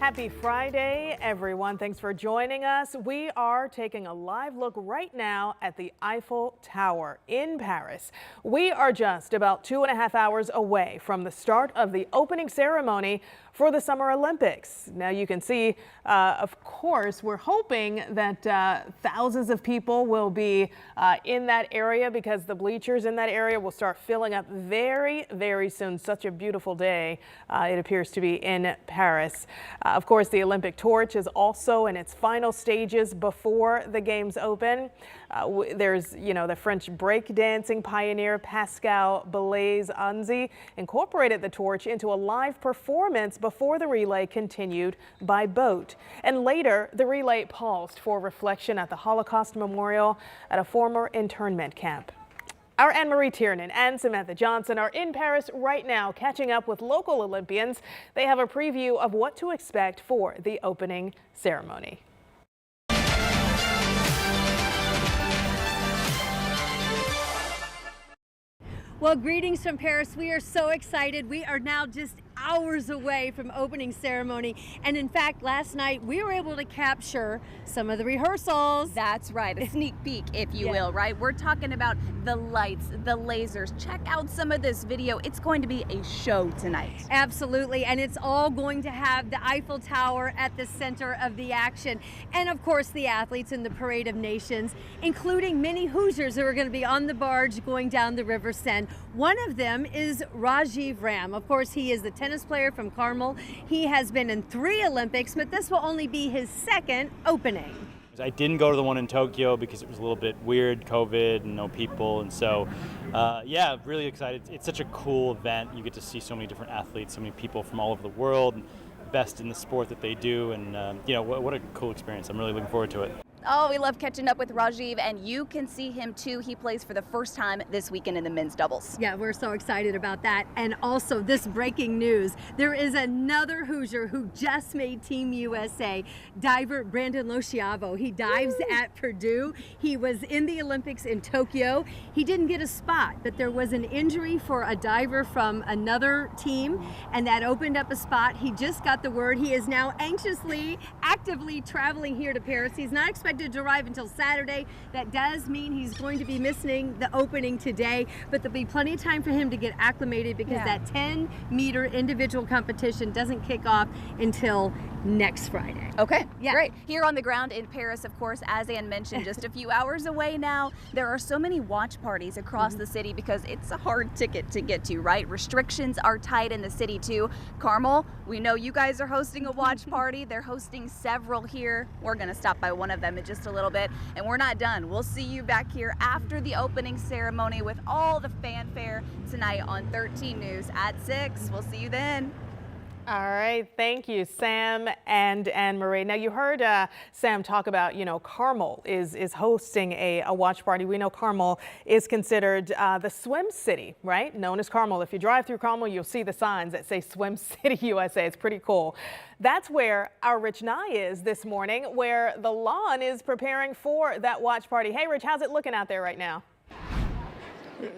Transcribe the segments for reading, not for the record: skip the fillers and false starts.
Happy Friday, everyone. Thanks for joining us. We are taking a live look right now at the Eiffel Tower in Paris. We are just about 2.5 hours away from the start of the opening ceremony for the Summer Olympics. Now you can see, of course, we're hoping that thousands of people will be in that area because the bleachers in that area will start filling up very, very soon. Such a beautiful day it appears to be in Paris. Of course, the Olympic torch is also in its final stages before the games open. There's, the French breakdancing pioneer Pascal Blaise-Anzi incorporated the torch into a live performance before the relay continued by boat. And later, the relay paused for reflection at the Holocaust Memorial at a former internment camp. Our Anne-Marie Tiernan and Samantha Johnson are in Paris right now, catching up with local Olympians. They have a preview of what to expect for the opening ceremony. Well, greetings from Paris. We are so excited. We are now just hours away from opening ceremony. And in fact, last night we were able to capture some of the rehearsals. That's right, a sneak peek, if you will, right? We're talking about the lights, the lasers. Check out some of this video. It's going to be a show tonight. Absolutely, and it's all going to have the Eiffel Tower at the center of the action. And of course, the athletes in the Parade of Nations, including many Hoosiers who are going to be on the barge going down the River Seine. One of them is Rajiv Ram. Of course, he is the tennis player from Carmel. He has been in 3 Olympics, but this will only be his second opening. I didn't go to the one in Tokyo because it was a little bit weird, COVID and no people, and so yeah, really excited. It's such a cool event. You get to see so many different athletes, so many people from all over the world, best in the sport that they do, and what a cool experience. I'm really looking forward to it. Oh, we love catching up with Rajiv, and you can see him too. He plays for the first time this weekend in the men's doubles. Yeah, we're so excited about that. And also this breaking news, there is another Hoosier who just made Team USA, diver Brandon Lociavo. He dives at Purdue. He was in the Olympics in Tokyo. He didn't get a spot, but there was an injury for a diver from another team, and that opened up a spot. He just got the word. He is now anxiously, actively traveling here to Paris. He's not expected to arrive until Saturday. That does mean he's going to be missing the opening today, but there'll be plenty of time for him to get acclimated because that 10-meter individual competition doesn't kick off until next Friday. Okay, great. Here on the ground in Paris, of course, as Ann mentioned, just a few hours away now. There are so many watch parties across the city because it's a hard ticket to get to, right? Restrictions are tight in the city too. Carmel, we know you guys are hosting a watch party. They're hosting several here. We're gonna stop by one of them in just a little bit, and we're not done. We'll see you back here after the opening ceremony with all the fanfare tonight on 13 News at 6. We'll see you then. All right, thank you, Sam and Anne-Marie. Now, you heard Sam talk about, Carmel is hosting a watch party. We know Carmel is considered the swim city, right? Known as Carmel. If you drive through Carmel, you'll see the signs that say Swim City USA. It's pretty cool. That's where our Rich Nye is this morning, where the lawn is preparing for that watch party. Hey, Rich, how's it looking out there right now?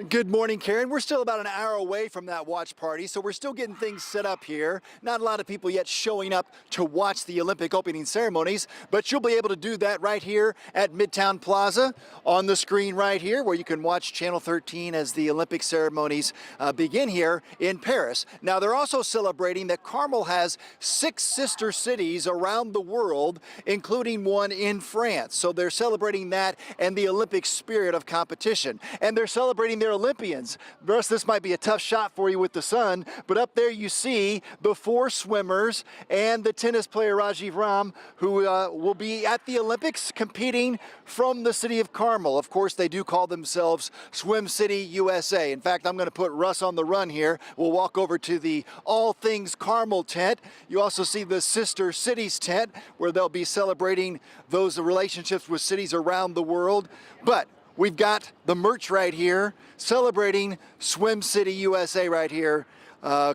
Good morning, Karen. We're still about an hour away from that watch party, so we're still getting things set up here. Not a lot of people yet showing up to watch the Olympic opening ceremonies, but you'll be able to do that right here at Midtown Plaza on the screen right here, where you can watch Channel 13 as the Olympic ceremonies begin here in Paris. Now, they're also celebrating that Carmel has 6 sister cities around the world, including one in France. So they're celebrating that and the Olympic spirit of competition. And they're celebrating their Olympians. Russ, this might be a tough shot for you with the sun, but up there you see the 4 swimmers and the tennis player Rajiv Ram, who will be at the Olympics competing from the city of Carmel. Of course, they do call themselves Swim City USA. In fact, I'm going to put Russ on the run here. We'll walk over to the All Things Carmel tent. You also see the Sister Cities tent, where they'll be celebrating those relationships with cities around the world. But we've got the merch right here, celebrating Swim City USA right here.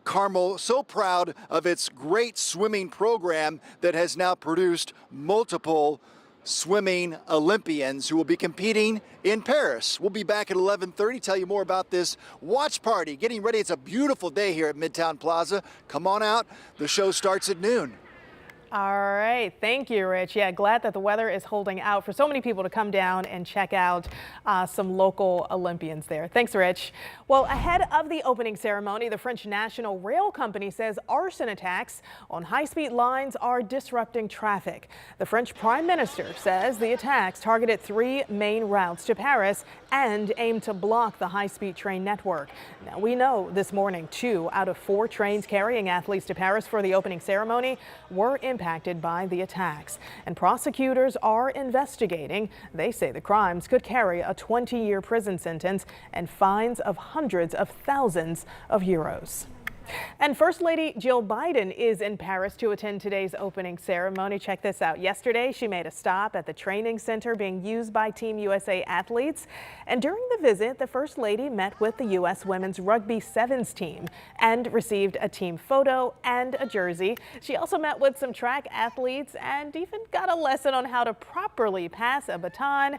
Carmel, so proud of its great swimming program that has now produced multiple swimming Olympians who will be competing in Paris. We'll be back at 11:30, tell you more about this watch party. Getting ready, it's a beautiful day here at Midtown Plaza. Come on out, the show starts at noon. All right. Thank you, Rich. Yeah, glad that the weather is holding out for so many people to come down and check out some local Olympians there. Thanks, Rich. Well, ahead of the opening ceremony, the French National Rail Company says arson attacks on high-speed lines are disrupting traffic. The French Prime Minister says the attacks targeted 3 main routes to Paris and aim to block the high-speed train network. Now, we know this morning 2 out of 4 trains carrying athletes to Paris for the opening ceremony were impacted by the attacks, and prosecutors are investigating. They say the crimes could carry a 20-year prison sentence and fines of hundreds of thousands of euros. And First Lady Jill Biden is in Paris to attend today's opening ceremony. Check this out. Yesterday, she made a stop at the training center being used by Team USA athletes. And during the visit, the First Lady met with the U.S. Women's Rugby Sevens team and received a team photo and a jersey. She also met with some track athletes and even got a lesson on how to properly pass a baton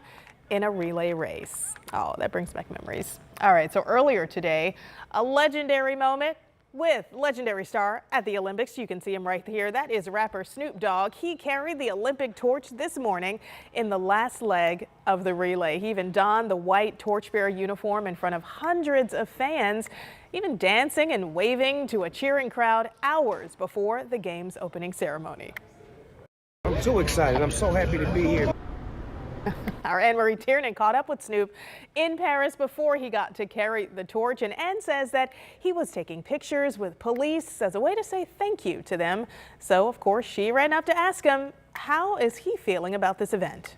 in a relay race. Oh, that brings back memories. All right, so earlier today, a legendary moment with legendary star at the Olympics. You can see him right here. That is rapper Snoop Dogg. He carried the Olympic torch this morning in the last leg of the relay. He even donned the white torchbearer uniform in front of hundreds of fans, even dancing and waving to a cheering crowd hours before the game's opening ceremony. I'm too excited. I'm so happy to be here. Our Anne-Marie Tiernan caught up with Snoop in Paris before he got to carry the torch, and Anne says that he was taking pictures with police as a way to say thank you to them. So, of course, she ran up to ask him, how is he feeling about this event?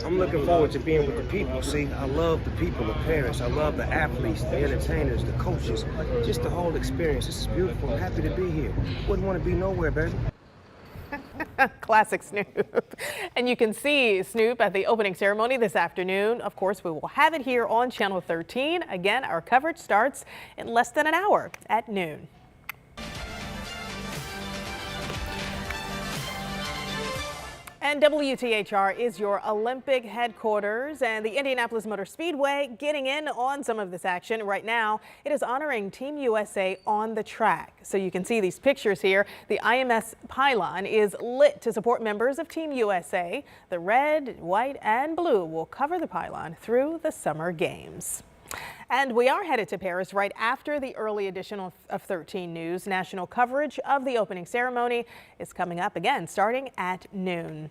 I'm looking forward to being with the people. See, I love the people of Paris. I love the athletes, the entertainers, the coaches, just the whole experience. This is beautiful. I'm happy to be here. Wouldn't want to be nowhere, baby. Classic Snoop. And you can see Snoop at the opening ceremony this afternoon. Of course, we will have it here on Channel 13. Again, our coverage starts in less than an hour at noon. And WTHR is your Olympic headquarters, and the Indianapolis Motor Speedway getting in on some of this action right now. It is honoring Team USA on the track. So you can see these pictures here. The IMS pylon is lit to support members of Team USA. The red, white, and blue will cover the pylon through the Summer Games. And we are headed to Paris right after the early edition of 13 News. National coverage of the opening ceremony is coming up again starting at noon.